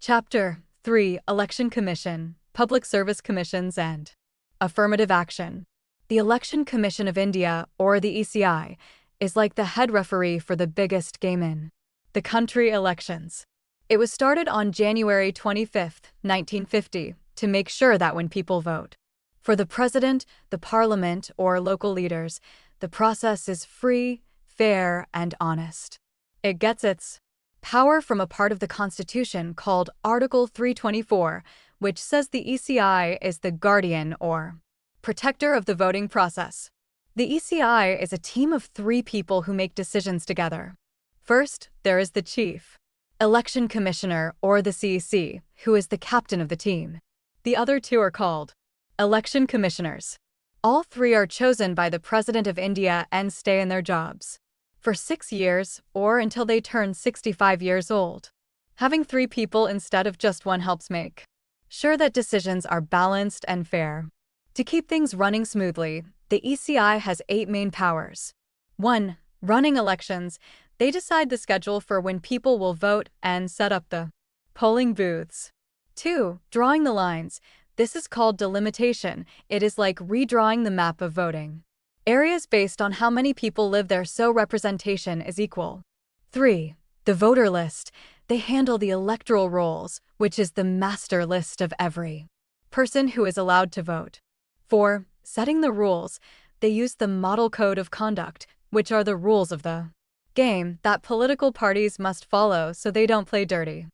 Chapter 3: Election Commission, Public Service Commissions and Affirmative Action. The Election Commission of India, or the ECI, is like the head referee for the biggest game in the country, elections. It was started on January 25, 1950, to make sure that when people vote for the president, the parliament, or local leaders, the process is free, fair, and honest. It gets its power from a part of the Constitution called Article 324, which says the ECI is the guardian or protector of the voting process. The ECI is a team of 3 people who make decisions together. First, there is the Chief Election Commissioner, or the CEC, who is the captain of the team. The other 2 are called Election Commissioners. All 3 are chosen by the President of India and stay in their jobs for 6 years, or until they turn 65 years old. Having 3 people instead of just 1 helps make sure that decisions are balanced and fair. To keep things running smoothly, the ECI has 8 main powers. 1. Running elections. They decide the schedule for when people will vote and set up the polling booths. 2. Drawing the lines. This is called delimitation. It is like redrawing the map of voting areas based on how many people live there so representation is equal. 3. The voter list. They handle the electoral rolls, which is the master list of every person who is allowed to vote. 4. Setting the rules. They use the model code of conduct, which are the rules of the game that political parties must follow so they don't play dirty.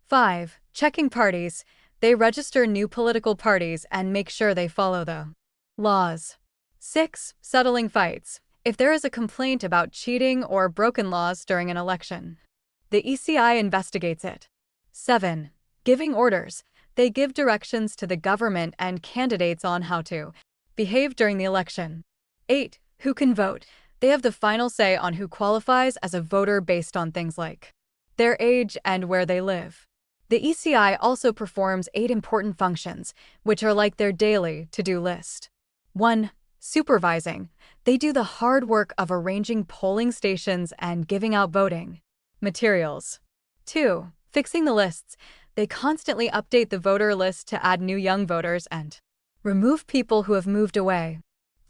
5. Checking parties. They register new political parties and make sure they follow the laws. 6. Settling fights. If there is a complaint about cheating or broken laws during an election, the ECI investigates it. 7. Giving orders. They give directions to the government and candidates on how to behave during the election. 8. Who can vote. They have the final say on who qualifies as a voter based on things like their age and where they live. The ECI also performs 8 important functions, which are like their daily to-do list. 1. Supervising. They do the hard work of arranging polling stations and giving out voting materials. 2. Fixing the lists. They constantly update the voter list to add new young voters and remove people who have moved away.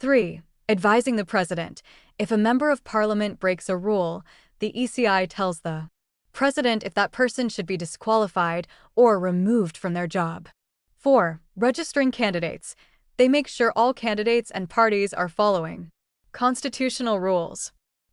3. Advising the president. If a member of parliament breaks a rule, the ECI tells the president if that person should be disqualified or removed from their job. 4. Registering candidates. They make sure all candidates and parties are following constitutional rules.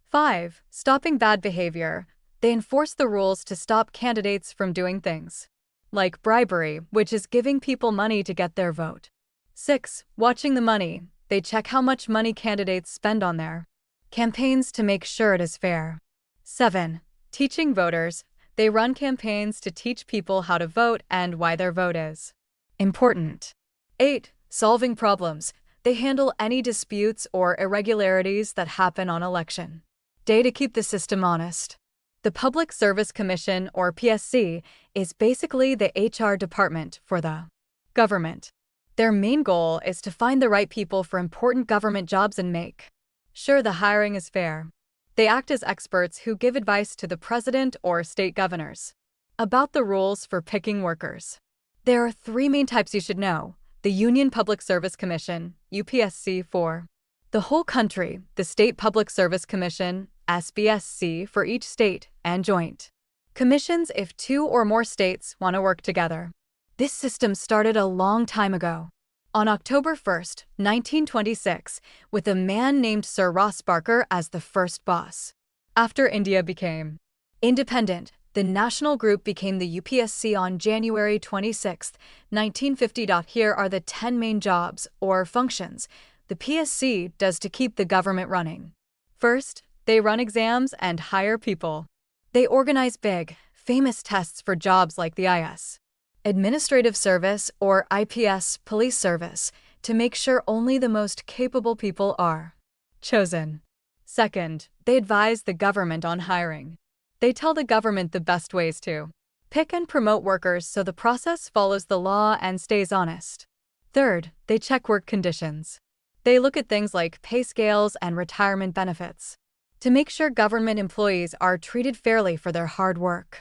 5. Stopping bad behavior. They enforce the rules to stop candidates from doing things like bribery, which is giving people money to get their vote. 6. Watching the money. They check how much money candidates spend on their campaigns to make sure it is fair. 7. Teaching voters. They run campaigns to teach people how to vote and why their vote is important. 8. Solving problems. They handle any disputes or irregularities that happen on election day to keep the system honest. The Public Service Commission, or PSC, is basically the HR department for the government. Their main goal is to find the right people for important government jobs and make sure the hiring is fair. They act as experts who give advice to the president or state governors about the rules for picking workers. There are 3 main types you should know. The Union Public Service Commission, UPSC, for the whole country, the State Public Service Commission, SPSC, for each state, and joint commissions if 2 or more states want to work together. This system started a long time ago, on October 1, 1926, with a man named Sir Ross Barker as the first boss. After India became independent, the national group became the UPSC on January 26, 1950. Here are the 10 main jobs, or functions, the PSC does to keep the government running. First, they run exams and hire people. They organize big, famous tests for jobs like the IS. Administrative Service, or IPS, Police Service, to make sure only the most capable people are chosen. Second, they advise the government on hiring. They tell the government the best ways to pick and promote workers so the process follows the law and stays honest. Third, they check work conditions. They look at things like pay scales and retirement benefits to make sure government employees are treated fairly for their hard work.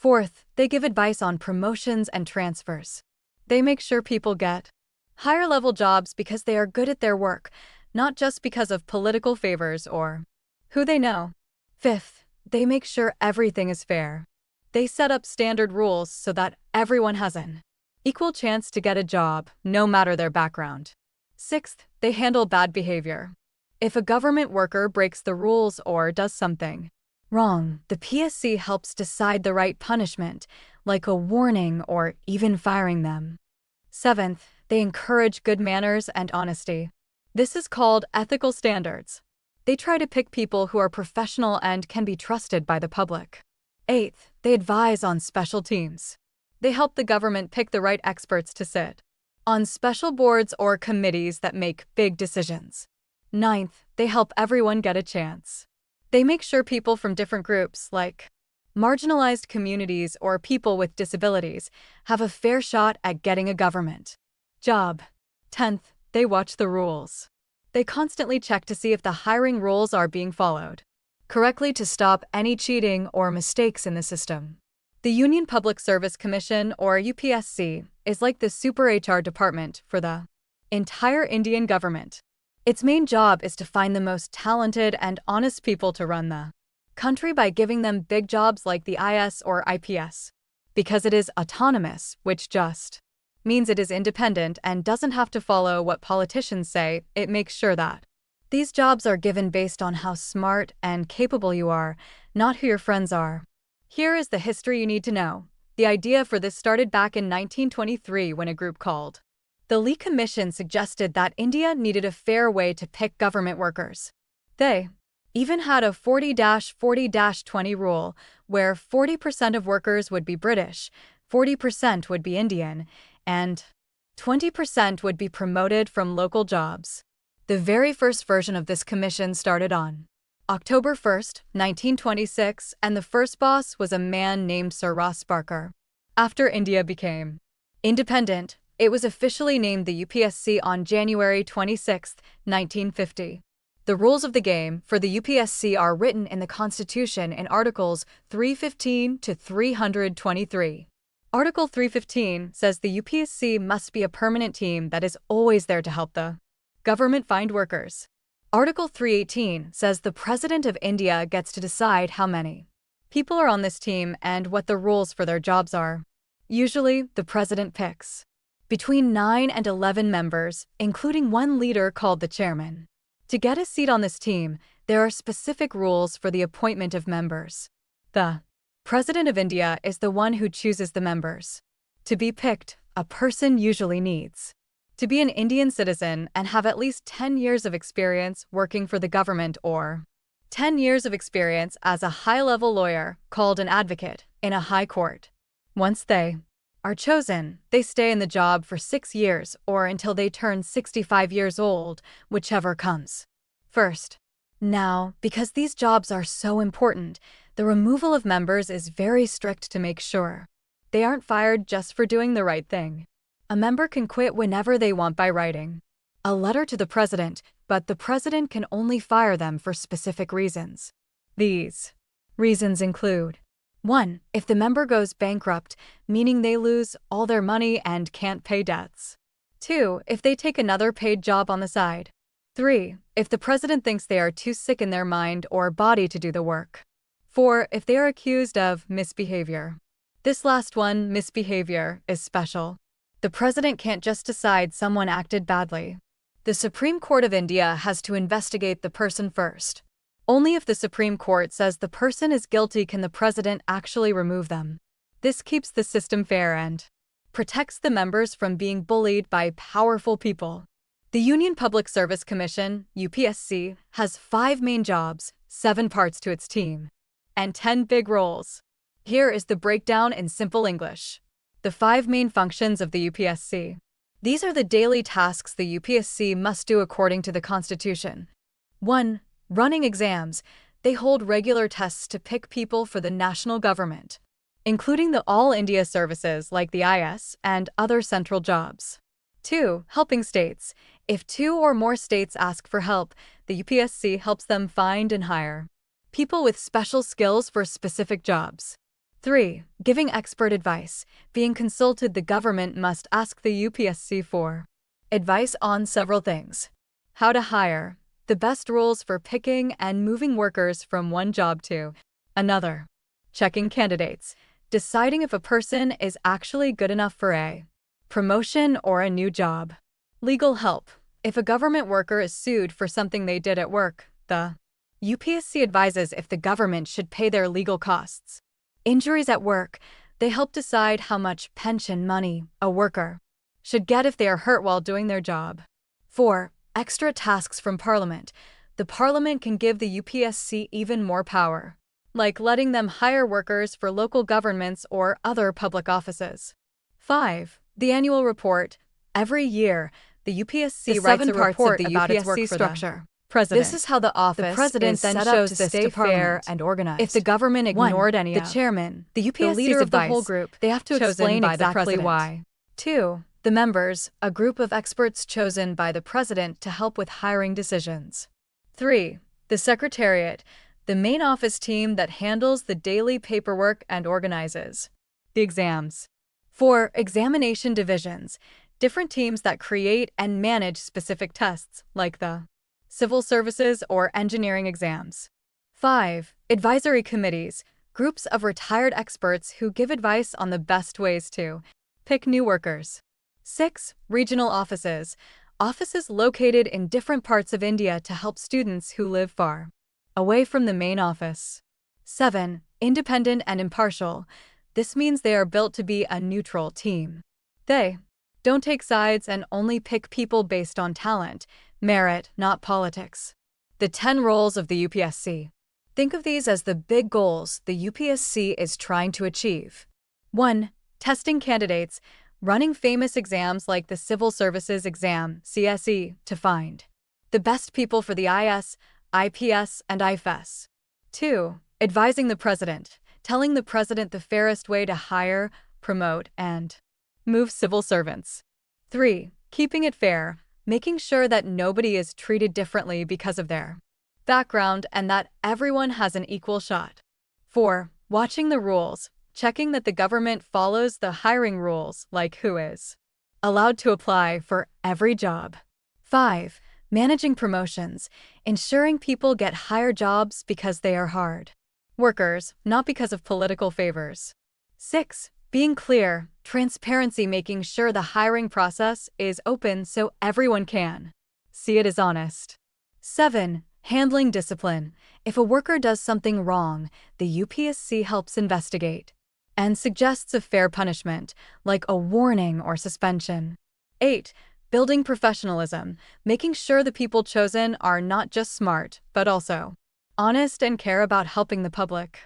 Fourth, they give advice on promotions and transfers. They make sure people get higher-level jobs because they are good at their work, not just because of political favors or who they know. Fifth, they make sure everything is fair. They set up standard rules so that everyone has an equal chance to get a job, no matter their background. Sixth, they handle bad behavior. If a government worker breaks the rules or does something wrong, the PSC helps decide the right punishment, like a warning or even firing them. Seventh, they encourage good manners and honesty. This is called ethical standards. They try to pick people who are professional and can be trusted by the public. Eighth, they advise on special teams. They help the government pick the right experts to sit on special boards or committees that make big decisions. Ninth, they help everyone get a chance. They make sure people from different groups, like marginalized communities or people with disabilities, have a fair shot at getting a government job. 10th, they watch the rules. They constantly check to see if the hiring rules are being followed correctly to stop any cheating or mistakes in the system. The Union Public Service Commission, or UPSC, is like the super HR department for the entire Indian government. Its main job is to find the most talented and honest people to run the country by giving them big jobs like the IS or IPS. Because it is autonomous, which just means it is independent and doesn't have to follow what politicians say, it makes sure that these jobs are given based on how smart and capable you are, not who your friends are. Here is the history you need to know. The idea for this started back in 1923 when a group called the Lee Commission suggested that India needed a fair way to pick government workers. They even had a 40-40-20 rule, where 40% of workers would be British, 40% would be Indian, and 20% would be promoted from local jobs. The very first version of this commission started on October 1st, 1926, and the first boss was a man named Sir Ross Barker. After India became independent, it was officially named the UPSC on January 26, 1950. The rules of the game for the UPSC are written in the Constitution in Articles 315 to 323. Article 315 says the UPSC must be a permanent team that is always there to help the government find workers. Article 318 says the President of India gets to decide how many people are on this team and what the rules for their jobs are. Usually, the President picks between 9 and 11 members, including one leader called the chairman. To get a seat on this team, there are specific rules for the appointment of members. The President of India is the one who chooses the members. To be picked, a person usually needs to be an Indian citizen and have at least 10 years of experience working for the government or 10 years of experience as a high-level lawyer, called an advocate, in a high court. Once they are chosen, they stay in the job for 6 years or until they turn 65 years old, whichever comes first. Now, because these jobs are so important, the removal of members is very strict to make sure they aren't fired just for doing the right thing. A member can quit whenever they want by writing a letter to the president, but the president can only fire them for specific reasons. These reasons include: 1. If the member goes bankrupt, meaning they lose all their money and can't pay debts. 2. If they take another paid job on the side. 3. If the president thinks they are too sick in their mind or body to do the work. 4. If they are accused of misbehavior. This last one, misbehavior, is special. The president can't just decide someone acted badly. The Supreme Court of India has to investigate the person first. Only if the Supreme Court says the person is guilty can the president actually remove them. This keeps the system fair and protects the members from being bullied by powerful people. The Union Public Service Commission, UPSC, has 5 main jobs, 7 parts to its team, and 10 big roles. Here is the breakdown in simple English. The 5 main functions of the UPSC. These are the daily tasks the UPSC must do according to the Constitution. 1. Running exams. They hold regular tests to pick people for the national government, including the All India services like the IS and other central jobs. 2. Helping states. If 2 or more states ask for help, the UPSC helps them find and hire people with special skills for specific jobs. 3. Giving expert advice. Being consulted, the government must ask the UPSC for advice on several things: how to hire, the best rules for picking and moving workers from one job to another, checking candidates, deciding if a person is actually good enough for a promotion or a new job, legal help. If a government worker is sued for something they did at work, the UPSC advises if the government should pay their legal costs. Injuries at work. They help decide how much pension money a worker should get if they are hurt while doing their job. 4. Extra tasks from Parliament. The Parliament can give the UPSC even more power, like letting them hire workers for local governments or other public offices. 5. The annual report. Every year, the UPSC writes a report about its work structure. President. This is how the president then shows this to fair and organized. If the government ignored any of the chairman, the UPSC leader of the whole group, they have to explain exactly why. 2. The members, a group of experts chosen by the president to help with hiring decisions. 3. The secretariat, the main office team that handles the daily paperwork and organizes the exams. 4. Examination divisions, different teams that create and manage specific tests, like the civil services or engineering exams. 5. Advisory committees, groups of retired experts who give advice on the best ways to pick new workers. 6. Regional offices, offices located in different parts of India to help students who live far away from the main office. 7. Independent and impartial. This means they are built to be a neutral team. They don't take sides and only pick people based on talent, merit, not politics. The 10 roles of the UPSC. Think of these as the big goals the UPSC is trying to achieve. 1. Testing candidates, running famous exams like the Civil Services Exam, CSE, to find the best people for the IS, IPS, and IFS. 2. Advising the president, telling the president the fairest way to hire, promote, and move civil servants. 3. Keeping it fair, making sure that nobody is treated differently because of their background and that everyone has an equal shot. 4. Watching the rules, checking that the government follows the hiring rules, like who is allowed to apply for every job. 5. Managing promotions, ensuring people get higher jobs because they are hard workers, not because of political favors. 6. Being clear, transparency, making sure the hiring process is open so everyone can see it as honest. 7. Handling discipline. If a worker does something wrong, the UPSC helps investigate and suggests a fair punishment, like a warning or suspension. 8. Building professionalism, making sure the people chosen are not just smart, but also honest and care about helping the public.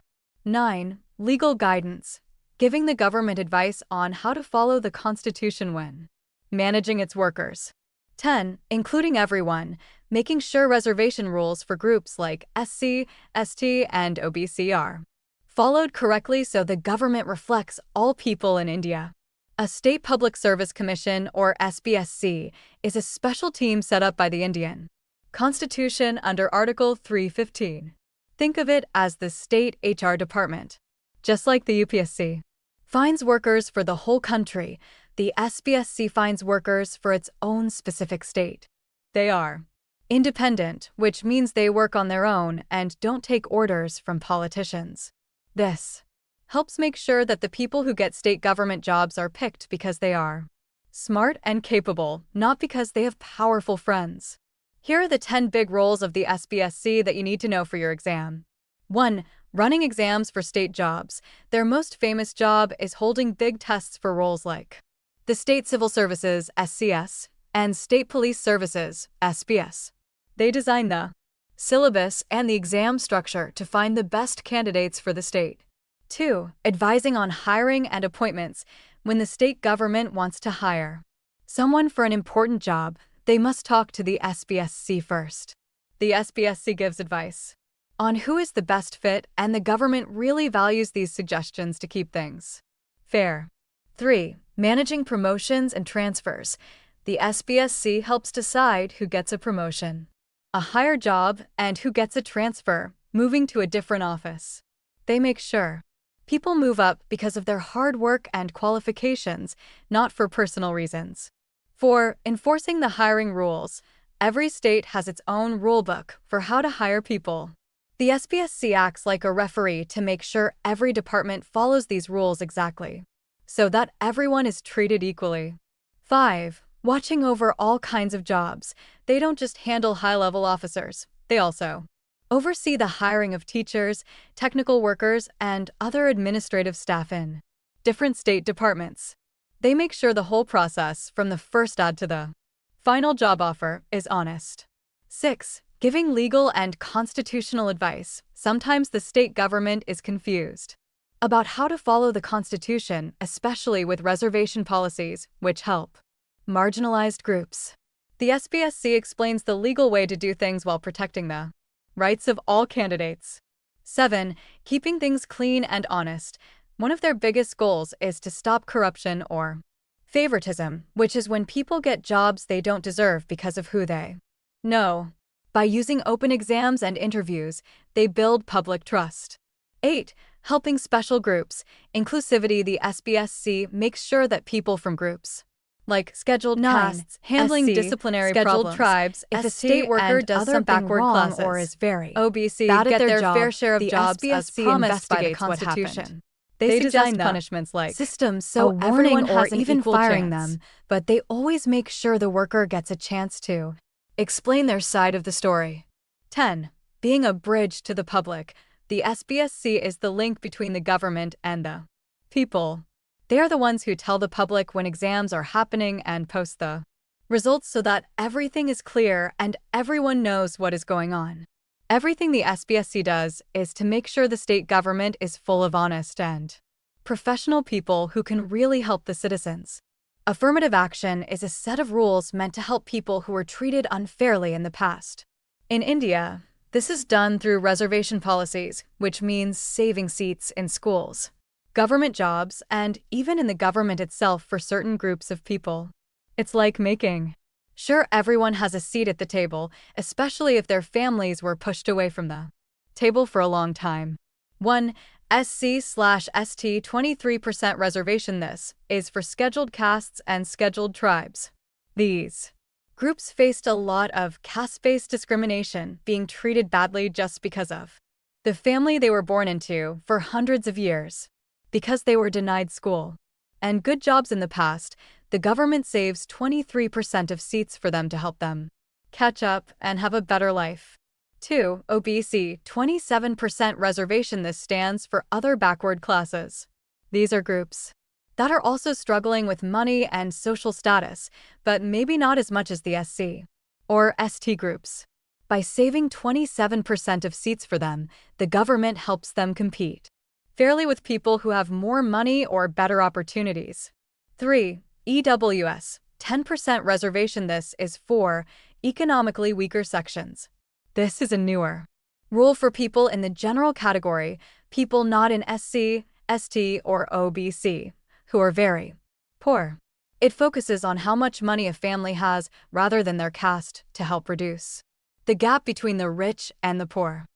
9. Legal guidance, giving the government advice on how to follow the Constitution when managing its workers. 10. Including everyone, making sure reservation rules for groups like SC, ST, and OBC are followed correctly so the government reflects all people in India. A State Public Service Commission, or SPSC, is a special team set up by the Indian Constitution under Article 315. Think of it as the state HR department. Just like the UPSC finds workers for the whole country, the SPSC finds workers for its own specific state. They are independent, which means they work on their own and don't take orders from politicians. This helps make sure that the people who get state government jobs are picked because they are smart and capable, not because they have powerful friends. Here are the 10 big roles of the SPSC that you need to know for your exam. 1. Running exams for state jobs. Their most famous job is holding big tests for roles like the State Civil Services, SCS, and State Police Services, SPS. They design the syllabus and the exam structure to find the best candidates for the state. 2. Advising on hiring and appointments. When the state government wants to hire someone for an important job, they must talk to the SPSC first. The SPSC gives advice on who is the best fit, and the government really values these suggestions to keep things fair. 3. Managing promotions and transfers. The SPSC helps decide who gets a promotion, a higher job, and who gets a transfer, moving to a different office. They make sure People move up because of their hard work and qualifications, not for personal reasons. 4. Enforcing the hiring rules. Every state has its own rulebook for how to hire people. The SPSC acts like a referee to make sure every department follows these rules exactly, so that everyone is treated equally. 5. Watching over all kinds of jobs. They don't just handle high-level officers, they also oversee the hiring of teachers, technical workers, and other administrative staff in different state departments. They make sure the whole process, from the first ad to the final job offer, is honest. 6. Giving legal and constitutional advice. Sometimes the state government is confused about how to follow the Constitution, especially with reservation policies, which help marginalized groups. The SPSC explains the legal way to do things while protecting the rights of all candidates. 7. Keeping things clean and honest. One of their biggest goals is to stop corruption or favoritism, which is when people get jobs they don't deserve because of who they know. By using open exams and interviews, they build public trust. 8. Helping special groups. Inclusivity. The SPSC makes sure that people from groups like scheduled castes, handling disciplinary problems, tribes, if a state worker does something backward wrong or is very OBC, get their fair share of jobs as promised by the Constitution. They design punishments like systems so everyone has an even firing them, but they always make sure the worker gets a chance to explain their side of the story. 10. Being a bridge to the public. The SPSC is the link between the government and the people. They are the ones who tell the public when exams are happening and post the results so that everything is clear and everyone knows what is going on. Everything the SPSC does is to make sure the state government is full of honest and professional people who can really help the citizens. Affirmative action is a set of rules meant to help people who were treated unfairly in the past. In India, this is done through reservation policies, which means saving seats in schools, government jobs, and even in the government itself for certain groups of people. It's like making sure everyone has a seat at the table, especially if their families were pushed away from the table for a long time. 1. SC/ST 23% reservation. This is for scheduled castes and scheduled tribes. These groups faced a lot of caste-based discrimination, being treated badly just because of the family they were born into for hundreds of years. Because they were denied school and good jobs in the past, the government saves 23% of seats for them to help them catch up and have a better life. 2. OBC 27% reservation. This stands for other backward classes. These are groups that are also struggling with money and social status, but maybe not as much as the SC or ST groups. By saving 27% of seats for them, the government helps them compete fairly with people who have more money or better opportunities. 3. EWS 10% reservation. This is for economically weaker sections. This is a newer rule for people in the general category, people not in SC, ST, or OBC, who are very poor. It focuses on how much money a family has rather than their caste to help reduce the gap between the rich and the poor.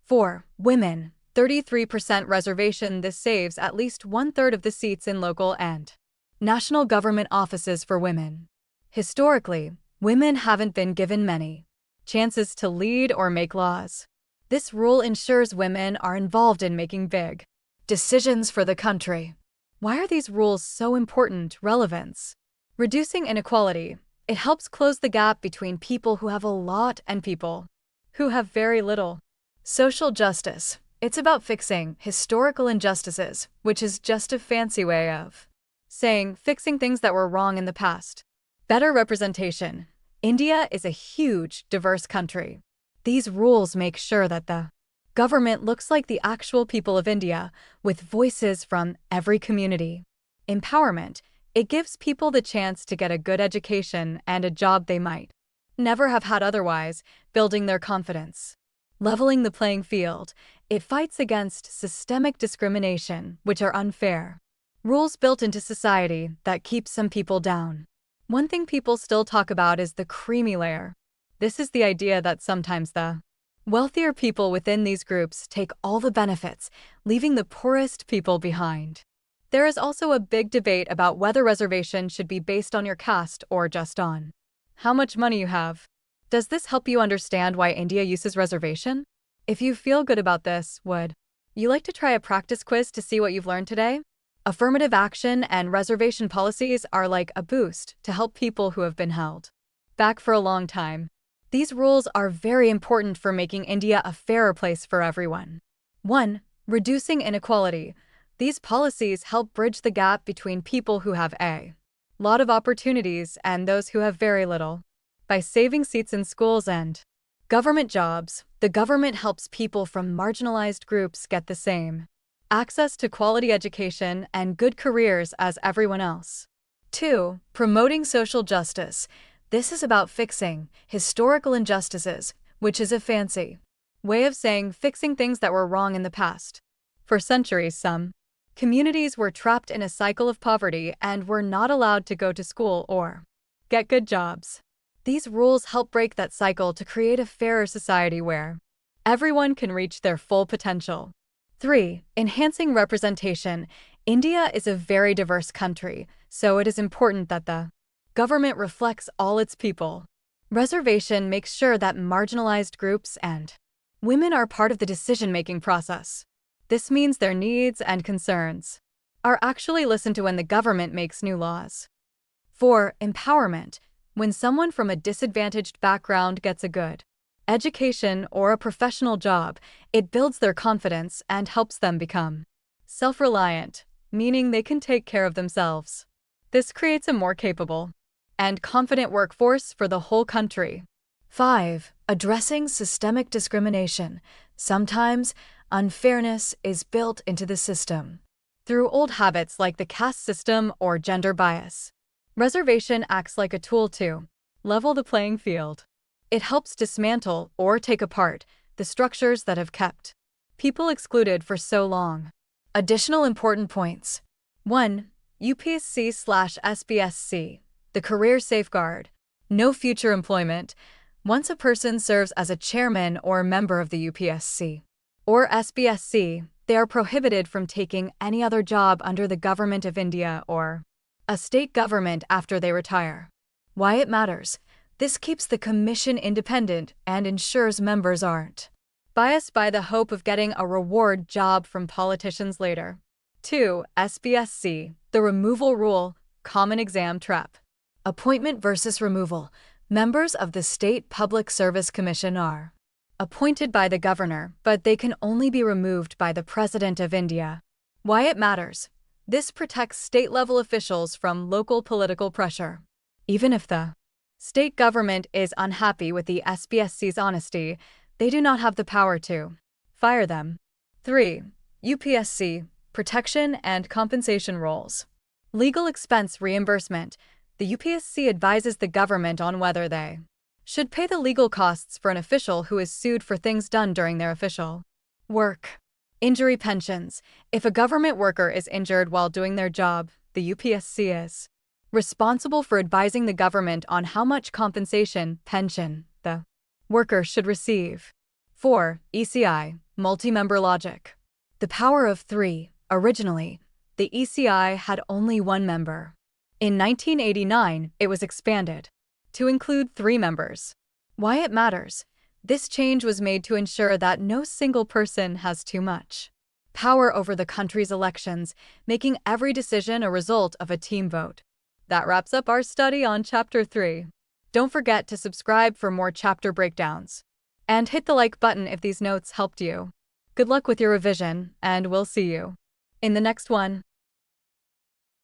4. Women 33% reservation. This saves at least 1/3 of the seats in local and national government offices for women. Historically, women haven't been given many chances to lead or make laws. This rule ensures women are involved in making big decisions for the country. Why are these rules so important? Relevance. Reducing inequality. It helps close the gap between people who have a lot and people who have very little. Social justice. It's about fixing historical injustices, which is just a fancy way of saying fixing things that were wrong in the past. Better representation. India is a huge, diverse country. These rules make sure that the government looks like the actual people of India, with voices from every community. Empowerment. It gives people the chance to get a good education and a job they might never have had otherwise, building their confidence. Leveling the playing field. It fights against systemic discrimination, which are unfair rules built into society that keep some people down. One thing people still talk about is the creamy layer. This is the idea that sometimes the Wealthier people within these groups take all the benefits, leaving the poorest people behind. There is also a big debate about whether reservation should be based on your caste or just on how much money you have. Does this help you understand why India uses reservation? If you feel good about this, would you like to try a practice quiz to see what you've learned today? Affirmative action and reservation policies are like a boost to help people who have been held back for a long time. These rules are very important for making India a fairer place for everyone. 1. Reducing inequality. These policies help bridge the gap between people who have a lot of opportunities and those who have very little. By saving seats in schools and government jobs, the government helps people from marginalized groups get the same access to quality education and good careers as everyone else. 2. Promoting social justice. This is about fixing historical injustices, which is a fancy way of saying fixing things that were wrong in the past. For centuries, some communities were trapped in a cycle of poverty and were not allowed to go to school or get good jobs. These rules help break that cycle to create a fairer society where everyone can reach their full potential. 3. Enhancing representation. India is a very diverse country, so it is important that the government reflects all its people. Reservation makes sure that marginalized groups and women are part of the decision-making process. This means their needs and concerns are actually listened to when the government makes new laws. 4. Empowerment. When someone from a disadvantaged background gets a good education or a professional job, it builds their confidence and helps them become self-reliant, meaning they can take care of themselves. This creates a more capable and confident workforce for the whole country. 5. Addressing systemic discrimination. Sometimes unfairness is built into the system through old habits like the caste system or gender bias. Reservation acts like a tool to level the playing field. It helps dismantle or take apart the structures that have kept people excluded for so long. Additional important points. 1. UPSC/SBSC. The career safeguard. No future employment. Once a person serves as a chairman or member of the UPSC or SBSC, they are prohibited from taking any other job under the Government of India or a state government after they retire. Why it matters. This keeps the commission independent and ensures members aren't biased by the hope of getting a reward job from politicians later. 2. SBSC. The removal rule. Common exam trap. Appointment versus removal. Members of the State Public Service Commission are appointed by the governor, but they can only be removed by the President of India. Why it matters. This protects state-level officials from local political pressure. Even if the state government is unhappy with the SBSC's honesty, they do not have the power to fire them. 3. UPSC. Protection and compensation rules. Legal expense reimbursement. The UPSC advises the government on whether they should pay the legal costs for an official who is sued for things done during their official work. Injury pensions. If a government worker is injured while doing their job, the UPSC is responsible for advising the government on how much compensation, pension, the worker should receive. 4. ECI. Multi-member logic. The power of 3. Originally, the ECI had only 1 member. In 1989, it was expanded to include 3 members. Why it matters. This change was made to ensure that no single person has too much power over the country's elections, making every decision a result of a team vote. That wraps up our study on Chapter 3. Don't forget to subscribe for more chapter breakdowns. And hit the like button if these notes helped you. Good luck with your revision, and we'll see you in the next one.